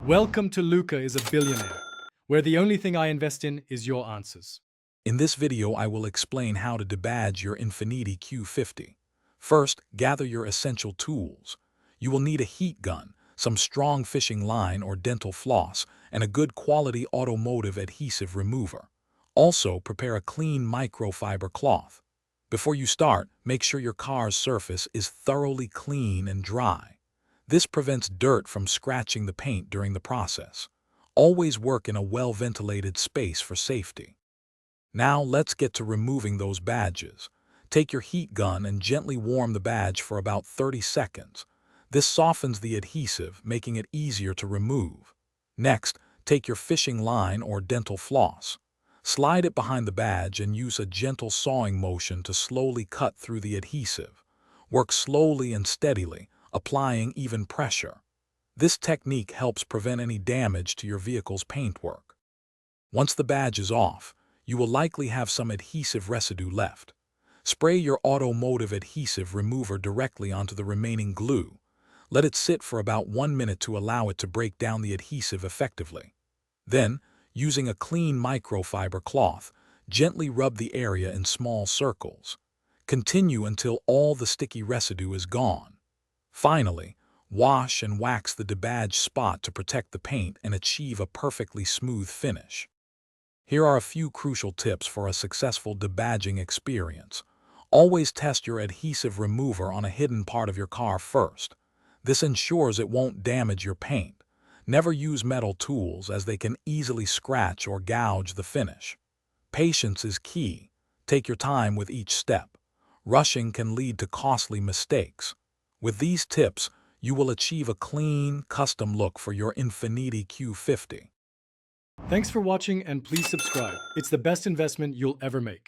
Welcome to Luca is a Billionaire, where the only thing I invest in is your answers. In this video, I will explain how to debadge your Infiniti Q50. First, gather your essential tools. You will need a heat gun, some strong fishing line or dental floss, and a good quality automotive adhesive remover. Also, prepare a clean microfiber cloth. Before you start, make sure your car's surface is thoroughly clean and dry. This prevents dirt from scratching the paint during the process. Always work in a well-ventilated space for safety. Now let's get to removing those badges. Take your heat gun and gently warm the badge for about 30 seconds. This softens the adhesive, making it easier to remove. Next, take your fishing line or dental floss. Slide it behind the badge and use a gentle sawing motion to slowly cut through the adhesive. Work slowly and steadily, applying even pressure. This technique helps prevent any damage to your vehicle's paintwork. Once the badge is off, you will likely have some adhesive residue left. Spray your automotive adhesive remover directly onto the remaining glue. Let it sit for about 1 minute to allow it to break down the adhesive effectively. Then, using a clean microfiber cloth, gently rub the area in small circles. Continue until all the sticky residue is gone. Finally, wash and wax the debadge spot to protect the paint and achieve a perfectly smooth finish. Here are a few crucial tips for a successful debadging experience. Always test your adhesive remover on a hidden part of your car first. This ensures it won't damage your paint. Never use metal tools as they can easily scratch or gouge the finish. Patience is key. Take your time with each step. Rushing can lead to costly mistakes. With these tips, you will achieve a clean, custom look for your Infiniti Q50. Thanks for watching and please subscribe. It's the best investment you'll ever make.